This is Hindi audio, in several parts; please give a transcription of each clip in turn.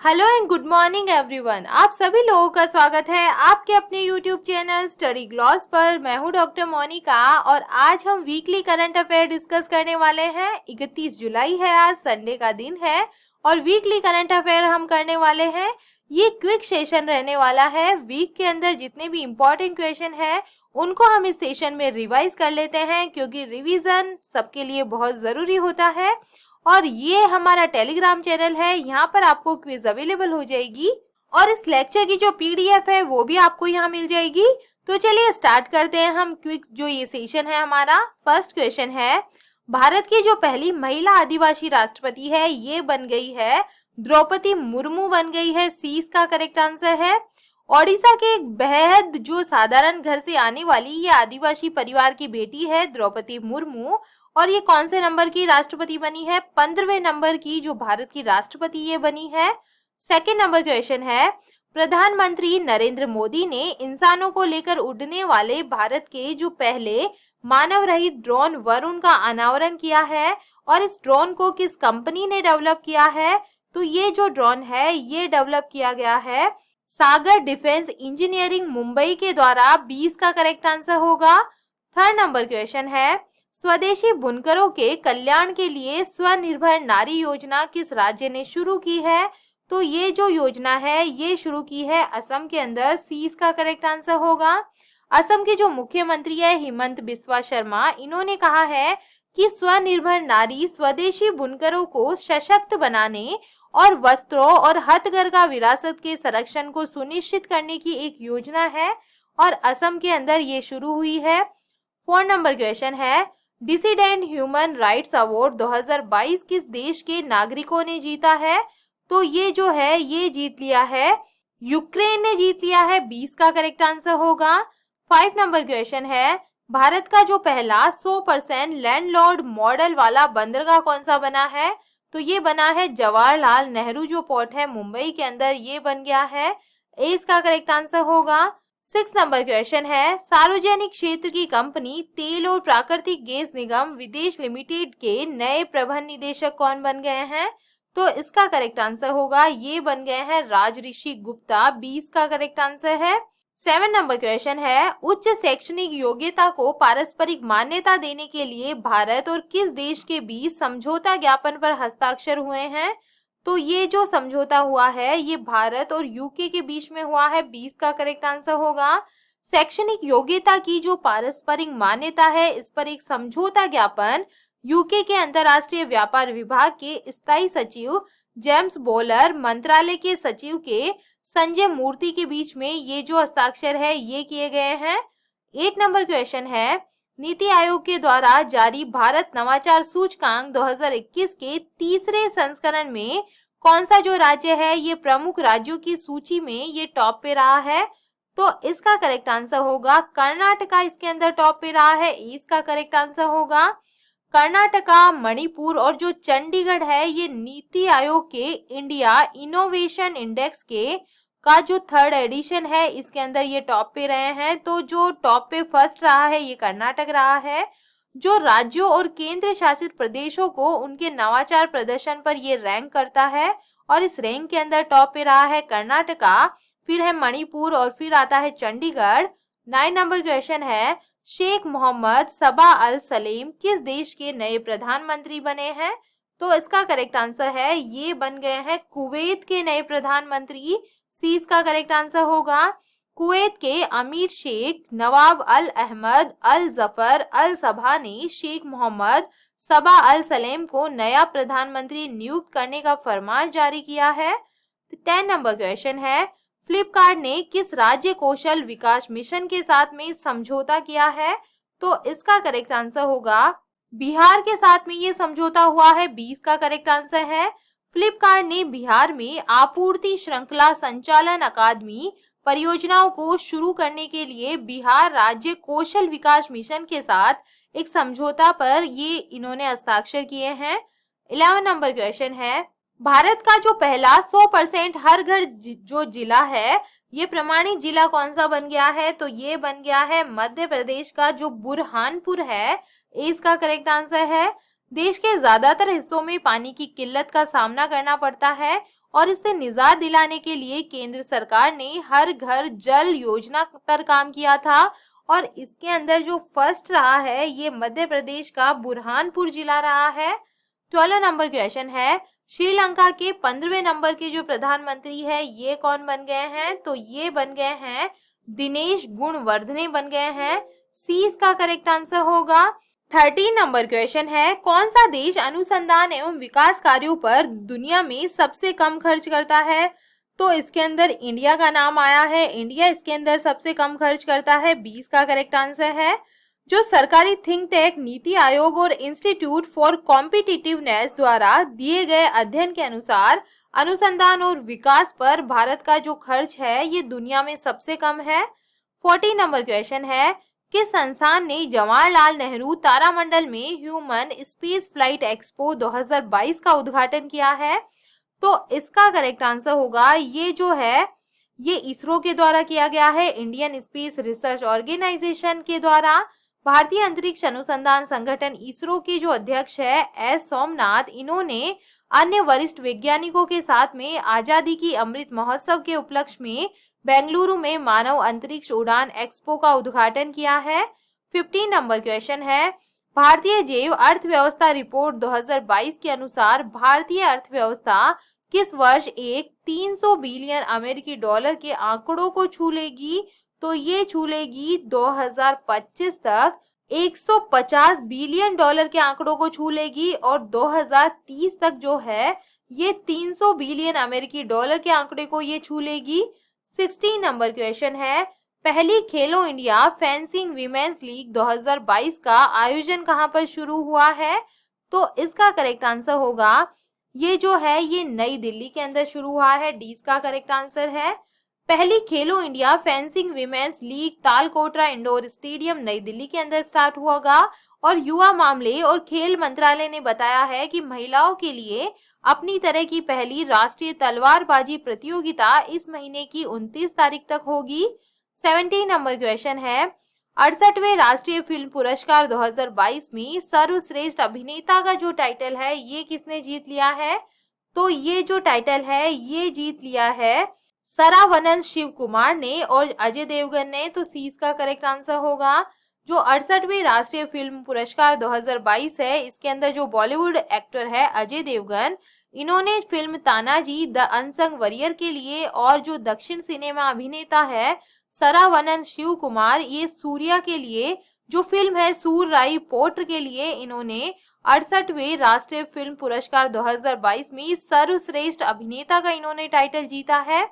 Hello and good morning everyone. आप सभी लोगों का स्वागत है आपके अपने यूट्यूब चैनल स्टडी ग्लॉस पर। मैं हूं डॉक्टर मोनिका और आज हम वीकली करंट अफेयर डिस्कस करने वाले हैं। 31 जुलाई है, आज संडे का दिन है और वीकली करंट अफेयर हम करने वाले हैं। ये क्विक सेशन रहने वाला है। वीक के अंदर जितने भी इम्पोर्टेंट क्वेश्चन है उनको हम इस सेशन में रिवाइज कर लेते हैं, क्योंकि रिवीजन सबके लिए बहुत जरूरी होता है। और ये हमारा टेलीग्राम चैनल है, यहाँ पर आपको क्विज अवेलेबल हो जाएगी और इस लेक्चर की जो पीडीएफ है वो भी आपको यहाँ मिल जाएगी। तो चलिए स्टार्ट करते हैं हम क्विक जो ये सेशन है हमारा। फर्स्ट क्वेश्चन है, भारत की जो पहली महिला आदिवासी राष्ट्रपति है ये बन गई है द्रौपदी मुर्मू बन गई है। सी इसका करेक्ट आंसर है। ओडिशा के एक बेहद जो साधारण घर से आने वाली ये आदिवासी परिवार की बेटी है द्रौपदी मुर्मू। और ये कौन से नंबर की राष्ट्रपति बनी है? 15वें नंबर की जो भारत की राष्ट्रपति ये बनी है। सेकंड नंबर क्वेश्चन है, प्रधानमंत्री नरेंद्र मोदी ने इंसानों को लेकर उड़ने वाले भारत के जो पहले मानव रहित ड्रोन वरुण का अनावरण किया है और इस ड्रोन को किस कंपनी ने डेवलप किया है? तो ये जो ड्रोन है ये डेवलप किया गया है सागर डिफेंस इंजीनियरिंग मुंबई के द्वारा। 20 का करेक्ट आंसर होगा। थर्ड नंबर क्वेश्चन है, स्वदेशी बुनकरों के कल्याण के लिए स्वनिर्भर नारी योजना किस राज्य ने शुरू की है? तो ये जो योजना है ये शुरू की है असम के अंदर। सी इसका करेक्ट आंसर होगा। असम के जो मुख्यमंत्री है हिमंत बिस्वा शर्मा, इन्होंने कहा है कि स्वनिर्भर नारी स्वदेशी बुनकरों को सशक्त बनाने और वस्त्रों और हथकरघा विरासत के संरक्षण को सुनिश्चित करने की एक योजना है और असम के अंदर ये शुरू हुई है। 4 नंबर क्वेश्चन है, डिसिडेंट ह्यूमन राइट्स अवार्ड 2022 किस देश के नागरिकों ने जीता है? तो ये जो है ये जीत लिया है यूक्रेन ने जीत लिया है। 20 का करेक्ट आंसर होगा। 5 नंबर क्वेश्चन है, भारत का जो पहला 100% लैंडलॉर्ड मॉडल वाला बंदरगाह कौन सा बना है? तो ये बना है जवाहरलाल नेहरू जो पोर्ट है मुंबई के अंदर, ये बन गया है। ए इसका करेक्ट आंसर होगा। 6 नंबर क्वेश्चन है, सार्वजनिक क्षेत्र की कंपनी तेल और प्राकृतिक गैस निगम विदेश लिमिटेड के नए प्रबंध निदेशक कौन बन गए हैं? तो इसका करेक्ट आंसर होगा ये बन गए हैं राजऋषि गुप्ता। 20 का करेक्ट आंसर है। 7 नंबर क्वेश्चन है, उच्च शैक्षणिक योग्यता को पारस्परिक मान्यता देने के लिए भारत और किस देश के बीच समझौता ज्ञापन पर हस्ताक्षर हुए हैं? तो ये जो समझौता हुआ है ये भारत और यूके के बीच में हुआ है। 20 का करेक्ट आंसर होगा। शैक्षणिक योग्यता की जो पारस्परिक मान्यता है इस पर एक समझौता ज्ञापन यूके के अंतर्राष्ट्रीय व्यापार विभाग के स्थायी सचिव जेम्स बोलर, मंत्रालय के सचिव के संजय मूर्ति के बीच में ये जो हस्ताक्षर है ये किए गए हैं। 8 नंबर क्वेश्चन है, नीति आयोग के द्वारा जारी भारत नवाचार सूचकांक 2021 के तीसरे संस्करण में कौन सा जो राज्य है ये प्रमुख राज्यों की सूची में ये टॉप पे रहा है? तो इसका करेक्ट आंसर होगा कर्नाटका इसके अंदर टॉप पे रहा है। इसका करेक्ट आंसर होगा कर्नाटका, मणिपुर और जो चंडीगढ़ है ये नीति आयोग के इंडिया इनोवेशन इंडेक्स के का जो 3rd एडिशन है इसके अंदर ये टॉप पे रहे हैं। तो जो टॉप पे फर्स्ट रहा है ये कर्नाटक रहा है। जो राज्यों और केंद्र शासित प्रदेशों को उनके नवाचार प्रदर्शन पर ये रैंक करता है और इस रैंक के अंदर टॉप पे रहा है कर्नाटका, फिर है मणिपुर और फिर आता है चंडीगढ़। 9 नंबर क्वेश्चन है, शेख मोहम्मद सबा अल सलेम किस देश के नए प्रधानमंत्री बने हैं? तो इसका करेक्ट आंसर है ये बन गए हैं कुवैत के नए प्रधानमंत्री। सी इसका करेक्ट आंसर होगा। कुवैत के अमीर शेख नवाब अल अहमद अल जफर अल सबा ने शेख मोहम्मद सबा अल सलेम को नया प्रधानमंत्री नियुक्त करने का फरमान जारी किया है। 10 नंबर क्वेश्चन है, फ्लिपकार्ट ने किस राज्य कौशल विकास मिशन के साथ में समझौता किया है? तो इसका करेक्ट आंसर होगा बिहार के साथ में ये समझौता हुआ है। 20 का करेक्ट आंसर है। फ्लिपकार्ट ने बिहार में आपूर्ति श्रृंखला संचालन अकादमी परियोजनाओं को शुरू करने के लिए बिहार राज्य कौशल विकास मिशन के साथ एक समझौता पर ये इन्होंने हस्ताक्षर किए हैं। 11 नंबर क्वेश्चन है, भारत का जो पहला 100% हर घर जो जिला है ये प्रमाणित जिला कौन सा बन गया है? तो ये बन गया है मध्य प्रदेश का जो बुरहानपुर है। इसका करेक्ट आंसर है। देश के ज्यादातर हिस्सों में पानी की किल्लत का सामना करना पड़ता है और इससे निजात दिलाने के लिए केंद्र सरकार ने हर घर जल योजना पर काम किया था। और इसके अंदर जो फर्स्ट रहा है ये मध्य प्रदेश का बुरहानपुर जिला रहा है। 12 नंबर क्वेश्चन है, श्रीलंका के 15वें नंबर के जो प्रधानमंत्री है ये कौन बन गए हैं? तो ये बन गए हैं दिनेश गुणवर्धने बन गए हैं। सी इसका करेक्ट आंसर होगा। 13 नंबर क्वेश्चन है, कौन सा देश अनुसंधान एवं विकास कार्यों पर दुनिया में सबसे कम खर्च करता है? तो इसके अंदर इंडिया का नाम आया है। इंडिया इसके अंदर सबसे कम खर्च करता है। 20 का करेक्ट आंसर है। जो सरकारी थिंक टैंक नीति आयोग और इंस्टीट्यूट फॉर कॉम्पिटिटिवनेस द्वारा दिए गए अध्ययन के अनुसार अनुसंधान और विकास पर भारत का जो खर्च है ये दुनिया में सबसे कम है। 14 नंबर क्वेश्चन है, किस संस्थान ने जवाहरलाल नेहरू तारामंडल में ह्यूमन स्पेस फ्लाइट एक्सपो 2022 का उद्घाटन किया है? तो इसका करेक्ट आंसर होगा ये जो है ये इसरो के द्वारा किया गया है, इंडियन स्पेस रिसर्च ऑर्गेनाइजेशन के द्वारा। भारतीय अंतरिक्ष अनुसंधान संगठन इसरो के जो अध्यक्ष है एस सोमनाथ, इन्होंने अन्य वरिष्ठ वैज्ञानिकों के साथ में आजादी की अमृत महोत्सव के उपलक्ष्य में बेंगलुरु में मानव अंतरिक्ष उड़ान एक्सपो का उद्घाटन किया है। 15 नंबर क्वेश्चन है, भारतीय जैव अर्थव्यवस्था रिपोर्ट 2022 के अनुसार भारतीय अर्थव्यवस्था किस वर्ष एक 300 बिलियन अमेरिकी डॉलर के आंकड़ों को छू लेगी? तो ये छू लेगी 2025 तक 150 बिलियन डॉलर के आंकड़ों को छू लेगी और 2030 तक जो है ये 300 बिलियन अमेरिकी डॉलर के आंकड़े को ये छू लेगी। 16 नंबर क्वेश्चन है, पहली Khelo India fencing women's league 2022 का आयोजन कहां पर शुरू हुआ है? तो इसका करेक्ट आंसर होगा ये जो है ये नई दिल्ली के अंदर शुरू हुआ है। डी इसका करेक्ट आंसर है। पहली Khelo India fencing women's league Talkatora indoor stadium Nai Delhi के अंदर स्टार्ट होगा और युवा मामले और खेल मंत्रालय ने बताया है कि महिलाओं के लिए अपनी तरह की पहली राष्ट्रीय तलवारबाजी प्रतियोगिता इस महीने की 29 तारीख तक होगी। 17 नंबर क्वेश्चन है, 68वें राष्ट्रीय फिल्म पुरस्कार 2022 में सर्वश्रेष्ठ अभिनेता का जो टाइटल है ये किसने जीत लिया है? तो ये जो टाइटल है ये जीत लिया है सरावनन शिव कुमार ने और अजय देवगन ने। तो सी इसका करेक्ट आंसर होगा। जो 68वें राष्ट्रीय फिल्म पुरस्कार 2022 है इसके अंदर जो बॉलीवुड एक्टर है अजय देवगन, इन्होंने film Tanaji the unsung warrior के लिए और जो दक्षिण सिनेमा अभिनेता है सरावनन शिव कुमार ये सूर्या के लिए जो फिल्म है सूरराई पोट्र के लिए इन्होंने 68वें राष्ट्रीय फिल्म पुरस्कार 2022 में सर्वश्रेष्ठ अभिनेता का इन्होंने टाइटल जीता है।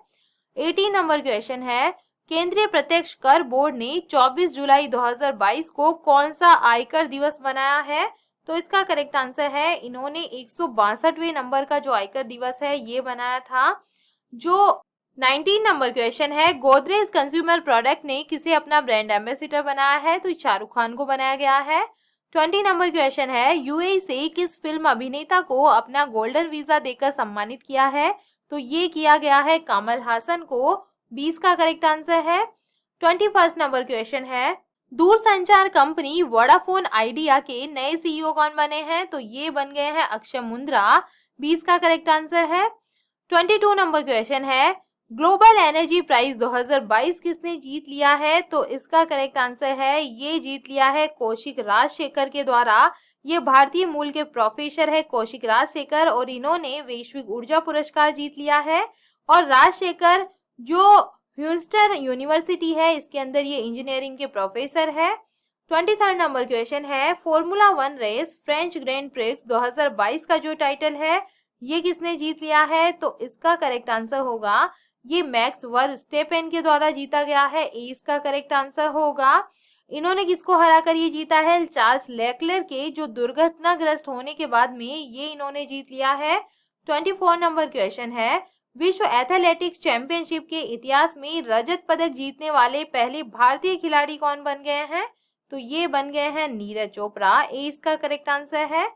18 नंबर क्वेश्चन है, केंद्रीय प्रत्यक्ष कर बोर्ड ने 24 जुलाई 2022 को कौन सा आयकर दिवस मनाया है? तो इसका करेक्ट आंसर है इन्होंने 162वें नंबर का जो आयकर दिवस है ये बनाया था। जो 19 नंबर क्वेश्चन है, गोदरेज कंज्यूमर प्रोडक्ट ने किसे अपना ब्रांड एम्बेसडर बनाया है? तो शाहरुख खान को बनाया गया है। 20 नंबर क्वेश्चन है, यूएई से किस फिल्म अभिनेता को अपना गोल्डन वीजा देकर सम्मानित किया है? तो ये किया गया है कमल हासन को। 20 का करेक्ट आंसर है। 21 नंबर क्वेश्चन है, दूरसंचार कंपनी वोडाफोन आइडिया के नए सीईओ कौन बने हैं? तो ये बन गए हैं अक्षय मुंद्रा। 20 का करेक्ट आंसर है। 22 नंबर क्वेश्चन है, ग्लोबल एनर्जी प्राइज 2022 किसने जीत लिया है? तो इसका करेक्ट आंसर है ये जीत लिया है कौशिक राजशेखर के द्वारा। ये भारतीय मूल के प्रोफेसर है कौशिक राजशेखर और इन्होंने वैश्विक ऊर्जा पुरस्कार जीत लिया है। और राजशेखर जो ह्यूस्टन यूनिवर्सिटी है इसके अंदर ये इंजीनियरिंग के प्रोफेसर है। 23 नंबर क्वेश्चन है, formula 1 race French grand prix 2022 का जो टाइटल है ये किसने जीत लिया है? तो इसका करेक्ट आंसर होगा ये मैक्स वर्स्टेपेन के द्वारा जीता गया है। ए इसका करेक्ट आंसर होगा। इन्होंने किसको हराकर ये जीता है? चार्ल्स लेक्लर के जो दुर्घटनाग्रस्त होने के बाद में ये इन्होंने जीत लिया है। 24 नंबर क्वेश्चन है, विश्व एथलेटिक्स चैंपियनशिप के इतिहास में रजत पदक जीतने वाले पहले भारतीय खिलाड़ी कौन बन गए हैं? तो ये बन गए हैं नीरज चोपड़ा। ए इसका करेक्ट आंसर है।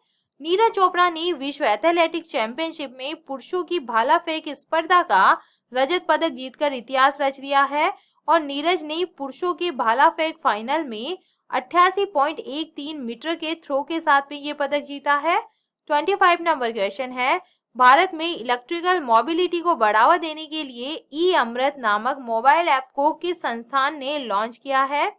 नीरज चोपड़ा ने विश्व एथलेटिक्स चैंपियनशिप में पुरुषों की भाला फेंक स्पर्धा का रजत पदक जीतकर इतिहास रच दिया है और नीरज ने पुरुषों के भाला फेंक फाइनल में 88.13 मीटर के थ्रो के साथ में ये पदक जीता है। 25 नंबर क्वेश्चन है, भारत में इलेक्ट्रिकल मोबिलिटी को बढ़ावा देने के लिए ई अमृत नामक मोबाइल ऐप को किस संस्थान ने लॉन्च किया है?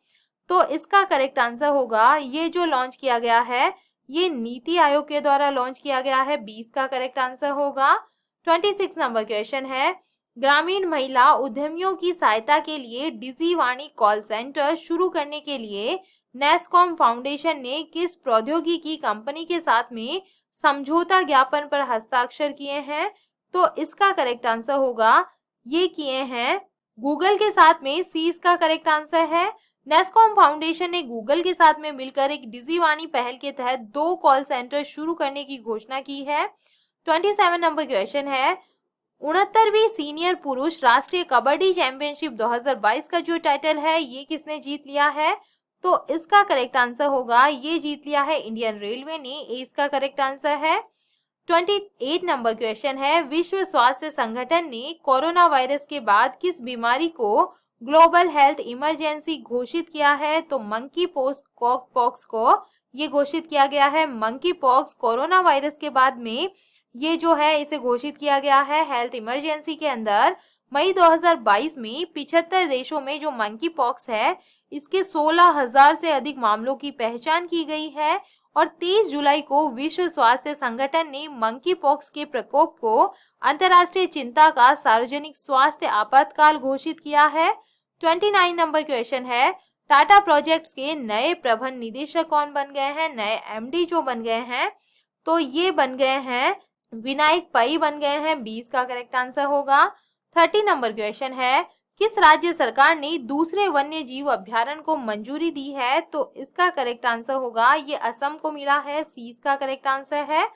तो इसका करेक्ट आंसर होगा, ये जो लॉन्च किया गया है ये नीति आयोग के द्वारा लॉन्च किया गया है। 20 का करेक्ट आंसर होगा। 26 नंबर क्वेश्चन है, ग्रामीण महिला उद्यमियों की सहायता के लिए डिजी वाणी कॉल सेंटर शुरू करने के लिए नेस्कॉम फाउंडेशन ने किस प्रौद्योगिकी कंपनी के साथ में समझौता ज्ञापन पर हस्ताक्षर किए हैं? तो इसका करेक्ट आंसर होगा, ये किए हैं गूगल के साथ में। सी इसका करेक्ट आंसर है। नेस्कॉम फाउंडेशन ने गूगल के साथ में मिलकर एक डिजीवाणी पहल के तहत 2 कॉल सेंटर शुरू करने की घोषणा की है। 27 नंबर क्वेश्चन है, 69वीं सीनियर पुरुष राष्ट्रीय कबड्डी चैंपियनशिप 2022 का जो टाइटल है ये किसने जीत लिया है? तो इसका करेक्ट आंसर होगा, ये जीत लिया है इंडियन रेलवे ने। ए इसका करेक्ट आंसर है। 28 नंबर क्वेश्चन है, विश्व स्वास्थ्य संगठन ने कोरोना वायरस के बाद किस बीमारी को ग्लोबल हेल्थ इमरजेंसी घोषित किया है? तो मंकी पॉक्स को ये घोषित किया गया है। मंकी पॉक्स कोरोना वायरस के बाद में ये जो है इसे घोषित किया गया है हेल्थ इमरजेंसी के अंदर। मई 2022 में 75 देशों में जो मंकी पॉक्स है इसके 16,000 से अधिक मामलों की पहचान की गई है और 23 जुलाई को विश्व स्वास्थ्य संगठन ने मंकी पॉक्स के प्रकोप को अंतर्राष्ट्रीय चिंता का सार्वजनिक स्वास्थ्य आपातकाल घोषित किया है। 29 नंबर क्वेश्चन है, टाटा प्रोजेक्ट्स के नए प्रबंध निदेशक कौन बन गए हैं? नए एमडी जो बन गए हैं तो ये बन गए हैं विनायक पै बन गए हैं। 20 का करेक्ट आंसर होगा। 30 नंबर क्वेश्चन है, किस राज्य सरकार ने दूसरे वन्य जीव अभ्यारण्य को मंजूरी दी है? तो इसका करेक्ट आंसर होगा, ये असम को मिला है। सी इसका करेक्ट आंसर है।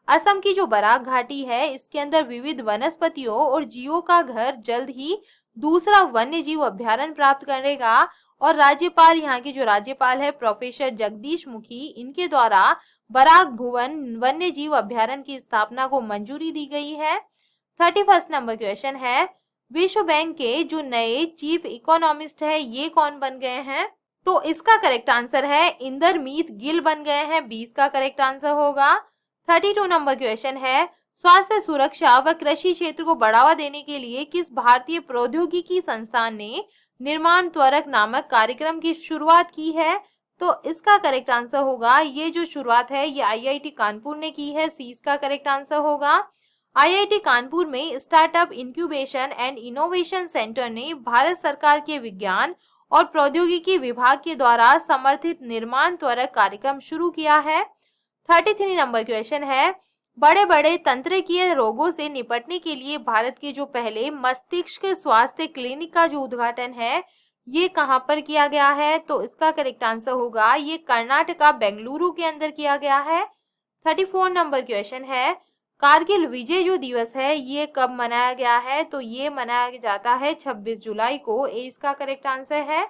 असम की जो बराक घाटी है इसके अंदर विविध वनस्पतियों और जीवों का घर जल्द ही दूसरा वन्य जीव अभ्यारण्य प्राप्त करेगा और राज्यपाल, यहाँ के जो राज्यपाल है प्रोफेसर जगदीश मुखी, इनके द्वारा बराक भुवन वन्य जीव अभ्यारण्य की स्थापना को मंजूरी दी गई है। 31 नंबर क्वेश्चन है, विश्व बैंक के जो नए चीफ इकोनॉमिस्ट है ये कौन बन गए हैं? तो इसका करेक्ट आंसर है इंदरमीत गिल बन गए हैं। 20 का करेक्ट आंसर होगा। 32 नंबर क्वेश्चन है, स्वास्थ्य सुरक्षा व कृषि क्षेत्र को बढ़ावा देने के लिए किस भारतीय प्रौद्योगिकी संस्थान ने निर्माण त्वरक नामक कार्यक्रम की शुरुआत की है? तो इसका करेक्ट आंसर होगा, ये जो शुरुआत है ये आईआईटी कानपुर ने की है। सी इसका करेक्ट आंसर होगा। आईआईटी कानपुर में startup incubation and innovation centre ने भारत सरकार के विज्ञान और प्रौद्योगिकी विभाग के द्वारा समर्थित निर्माण त्वरक कार्यक्रम शुरू किया है। 33 नंबर क्वेश्चन है, बड़े बड़े तंत्रिकीय रोगों से निपटने के लिए भारत के जो पहले मस्तिष्क स्वास्थ्य क्लिनिक का जो उद्घाटन है ये कहां पर किया गया है? तो इसका करेक्ट आंसर होगा, ये कर्नाटका बेंगलुरु के अंदर किया गया है। 34 नंबर क्वेश्चन है, कारगिल विजय जो दिवस है ये कब मनाया गया है? तो ये मनाया जाता है 26 जुलाई को। ए इसका करेक्ट आंसर है।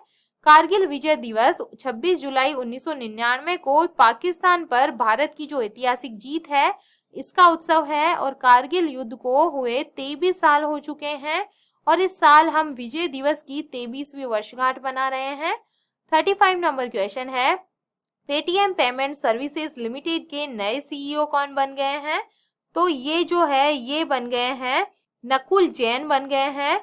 कारगिल विजय दिवस 26 जुलाई 1999 को पाकिस्तान पर भारत की जो ऐतिहासिक जीत है इसका उत्सव है और कारगिल युद्ध को हुए 23 साल हो चुके हैं और इस साल हम विजय दिवस की 23वीं वर्षगांठ मना रहे हैं। 35 नंबर क्वेश्चन है, पेटीएम पेमेंट सर्विसेज लिमिटेड के नए सीईओ कौन बन गए हैं? तो ये जो है ये बन गए हैं नकुल जैन बन गए हैं।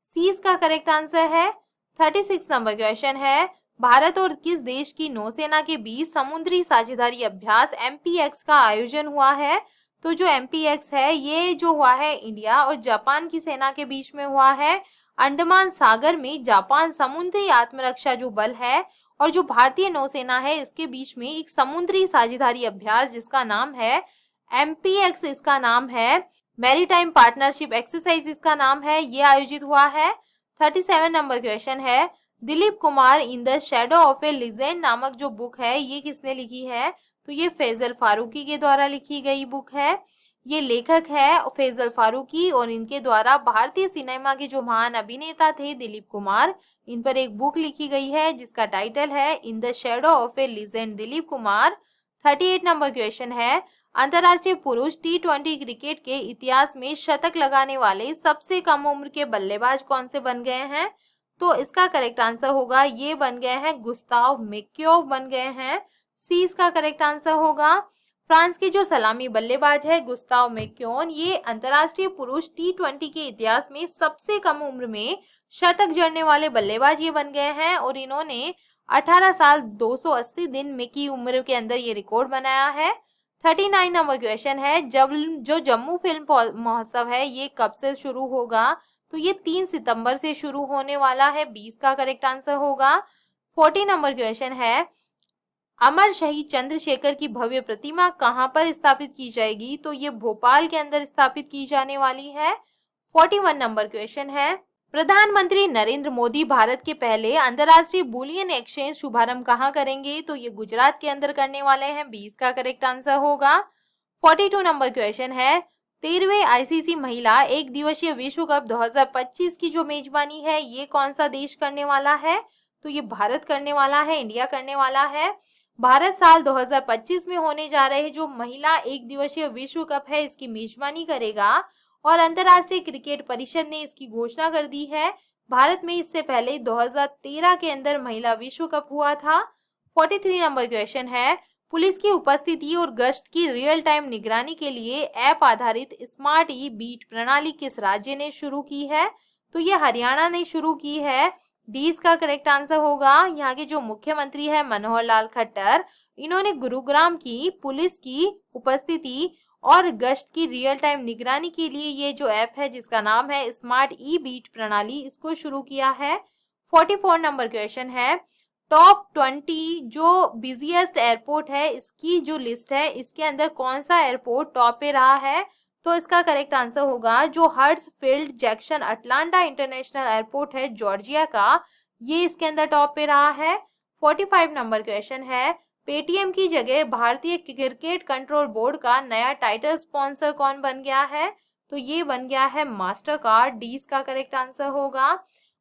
सी इसका करेक्ट आंसर है। 36 नंबर क्वेश्चन है, भारत और किस देश की नौसेना के बीच समुद्री साझेदारी अभ्यास MPX का आयोजन हुआ है? तो जो MPX है ये जो हुआ है इंडिया और जापान की सेना के बीच में हुआ है। अंडमान सागर में जापान समुद्री आत्मरक्षा जो बल है और जो भारतीय नौसेना है इसके बीच में एक समुद्री साझेदारी अभ्यास जिसका नाम है MPX, इसका नाम है मैरीटाइम पार्टनरशिप एक्सरसाइज, इसका नाम है, ये आयोजित हुआ है। 37 नंबर क्वेश्चन है, Dilip Kumar in the shadow of A legend नामक जो बुक है ये किसने लिखी है? तो ये फैजल फारूकी के द्वारा लिखी गई बुक है। ये लेखक है फैजल फारूकी और इनके द्वारा भारतीय सिनेमा के जो महान अभिनेता थे दिलीप कुमार, इन पर एक बुक लिखी गई है जिसका टाइटल है in the shadow of A legend Dilip Kumar. 38 number question है, अंतर्राष्ट्रीय पुरुष T20 क्रिकेट के इतिहास में शतक लगाने वाले सबसे कम उम्र के बल्लेबाज कौन से बन गए हैं? तो इसका करेक्ट आंसर होगा, ये बन गए हैं गुस्ताव मैक्योव बन गए हैं। सी इसका करेक्ट आंसर होगा। फ्रांस के जो सलामी बल्लेबाज है गुस्ताव मैक्योन, ये अंतर्राष्ट्रीय पुरुष T20 के इतिहास में सबसे कम उम्र में शतक जड़ने वाले बल्लेबाज ये बन गए हैं और इन्होंने 18 साल 280 दिन में की उम्र के अंदर ये रिकॉर्ड बनाया है। 39 नंबर क्वेश्चन है, जो जम्मू फिल्म महोत्सव है ये कब से शुरू होगा? तो ये 3 सितंबर से शुरू होने वाला है, 20 का करेक्ट आंसर होगा। 40 नंबर क्वेश्चन है, अमर शहीद चंद्रशेखर की भव्य प्रतिमा कहां पर स्थापित की जाएगी? तो ये भोपाल के अंदर स्थापित की जाने वाली है। 41 नंबर क्वेश्चन है, प्रधानमंत्री नरेंद्र मोदी भारत के पहले अंतर्राष्ट्रीय बुलियन एक्सचेंज शुभारंभ कहां करेंगे? तो ये गुजरात के अंदर करने वाले हैं, 20 का करेक्ट आंसर होगा। 42 नंबर क्वेश्चन है, 13वें आईसीसी महिला एक दिवसीय विश्व कप 2025 की जो मेजबानी है ये कौन सा देश करने वाला है? तो ये भारत करने वाला है, इंडिया करने वाला है। भारत साल 2025 में होने जा रहे जो महिला एक दिवसीय विश्व कप है इसकी मेजबानी करेगा और अंतर्राष्ट्रीय क्रिकेट परिषद ने इसकी घोषणा कर दी है। भारत में इससे पहले 2013 के अंदर महिला विश्व कप हुआ था। 43 नंबर क्वेश्चन है, पुलिस की उपस्थिति और गश्त की रियल टाइम निगरानी के लिए ऐप आधारित स्मार्ट ई बीट प्रणाली किस राज्य ने शुरू की है? तो ये हरियाणा ने शुरू की है, 20 का करेक्ट आंसर होगा। यहाँ के जो मुख्यमंत्री है मनोहर लाल खट्टर, इन्होंने गुरुग्राम की पुलिस की उपस्थिति और गश्त की रियल टाइम निगरानी के लिए ये जो ऐप है जिसका नाम है स्मार्ट ई बीट प्रणाली, इसको शुरू किया है। 44 नंबर क्वेश्चन है, टॉप 20 जो बिजिएस्ट एयरपोर्ट है इसकी जो लिस्ट है इसके अंदर कौन सा एयरपोर्ट टॉप पे रहा है? तो इसका करेक्ट आंसर होगा जो हर्ट्सफील्ड जैक्सन अटलांटा इंटरनेशनल एयरपोर्ट है जॉर्जिया का, ये इसके अंदर टॉप पे रहा है। 45 नंबर क्वेश्चन है, पेटीएम की जगह भारतीय क्रिकेट कंट्रोल बोर्ड का नया टाइटल स्पॉन्सर कौन बन गया है? तो ये बन गया है मास्टर कार्ड, 20 का करेक्ट आंसर होगा।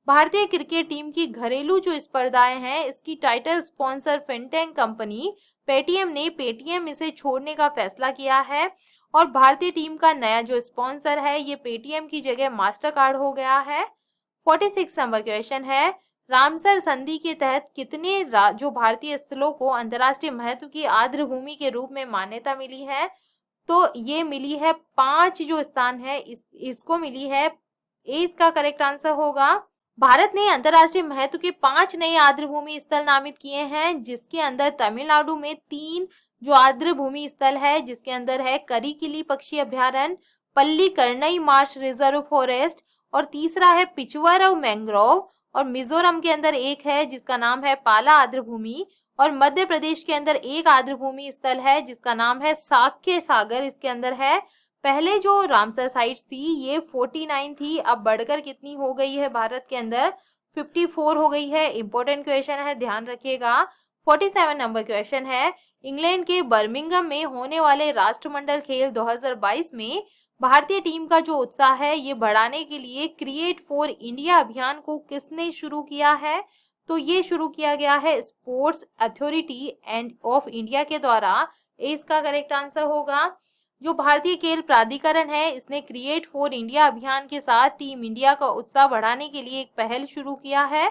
भारतीय क्रिकेट टीम की घरेलू जो स्पर्धाएं हैं इसकी title sponsor fintech company Paytm ने पेटीएम इसे छोड़ने का फैसला किया है और भारतीय टीम का नया जो स्पॉन्सर है ये पेटीएम की जगह मास्टर कार्ड हो गया है। 46 नंबर क्वेश्चन है, रामसर संधि के तहत कितने जो भारतीय स्थलों को अंतर्राष्ट्रीय महत्व की आर्द्र भूमि के रूप में मान्यता मिली है? तो ये मिली है 5 जो स्थान है इसको मिली है, इसका करेक्ट आंसर होगा। भारत ने अंतर्राष्ट्रीय महत्व के 5 नए आर्द्र भूमि स्थल नामित किए हैं जिसके अंदर तमिलनाडु में 3 जो आर्द्र भूमि स्थल है जिसके अंदर है करिकिली पक्षी अभ्यारण्य, पल्लीकरनई मार्श रिजर्व फॉरेस्ट और तीसरा है पिचवरव मैंग्रोव, और मिजोरम के अंदर एक है जिसका नाम है पाला आर्द्र भूमि, और मध्य प्रदेश के अंदर एक आर्द्र भूमि स्थल है जिसका नाम है साक्य सागर, इसके अंदर है। पहले जो रामसर साइट्स थी ये 49 थी, अब बढ़कर कितनी हो गई है भारत के अंदर? 54 हो गई है। इंपॉर्टेंट क्वेश्चन है, ध्यान रखिएगा। 47 नंबर क्वेश्चन है, इंग्लैंड के बर्मिंघम में होने वाले राष्ट्रमंडल खेल 2022 में भारतीय टीम का जो उत्साह है ये बढ़ाने के लिए क्रिएट फॉर इंडिया अभियान को किसने शुरू किया है? तो ये शुरू किया गया है sports authority end of India के द्वारा, इसका करेक्ट आंसर होगा। जो भारतीय खेल प्राधिकरण है इसने क्रिएट फॉर इंडिया अभियान के साथ टीम इंडिया का उत्साह बढ़ाने के लिए एक पहल शुरू किया है।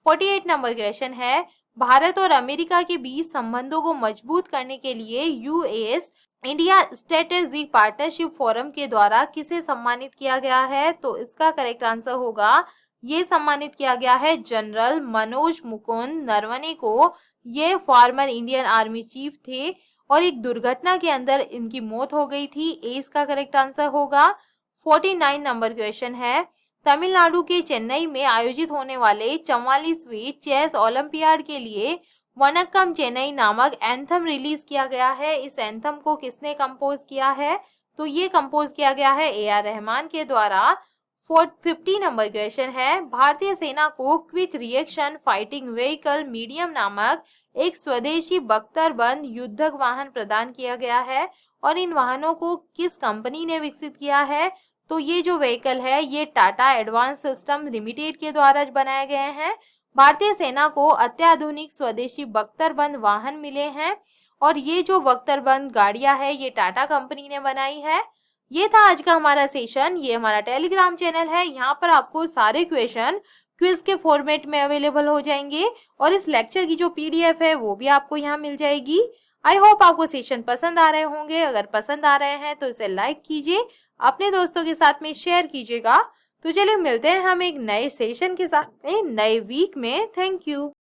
48 नंबर क्वेश्चन है, भारत और अमेरिका के बीच संबंधों को मजबूत करने के लिए US India strategic partnership forum के द्वारा किसे सम्मानित किया गया है? तो इसका करेक्ट आंसर होगा, ये सम्मानित किया गया है जनरल मनोज मुकुंद नरवणे को। ये फॉर्मर इंडियन आर्मी चीफ थे और एक दुर्घटना के अंदर इनकी मौत हो गई थी, इसका करेक्ट आंसर होगा। 49 नंबर क्वेश्चन है, तमिलनाडु के चेन्नई में आयोजित होने वाले 44वें चेस ओलंपियाड के लिए वनक्कम चेन्नई नामक एंथम रिलीज किया गया है। इस एंथम को किसने कंपोज किया है? तो ये कंपोज किया गया है ए.आर. रहमान के द्वारा। 50 नंबर क्वेश्चन है, भारतीय सेना को quick reaction fighting vehicle medium नामक एक स्वदेशी बख्तरबंद युद्धक वाहन प्रदान किया गया है और इन वाहनों को किस कंपनी ने विकसित किया है? तो ये जो व्हीकल है ये टाटा एडवांस सिस्टम लिमिटेड के द्वारा बनाए गए हैं। भारतीय सेना को अत्याधुनिक स्वदेशी बख्तरबंद वाहन मिले हैं और ये जो बख्तरबंद गाड़ियां है ये टाटा कंपनी ने बनाई है। ये था आज का हमारा सेशन। ये हमारा टेलीग्राम चैनल है, यहाँ पर आपको सारे क्वेश्चन क्विज के फॉर्मेट में अवेलेबल हो जाएंगे और इस लेक्चर की जो पीडीएफ है वो भी आपको यहाँ मिल जाएगी। आई होप आपको सेशन पसंद आ रहे होंगे। अगर पसंद आ रहे हैं तो इसे लाइक कीजिए, अपने दोस्तों के साथ में शेयर कीजिएगा। तो चलिए मिलते हैं हम एक नए सेशन के साथ में नए वीक में। Thank you.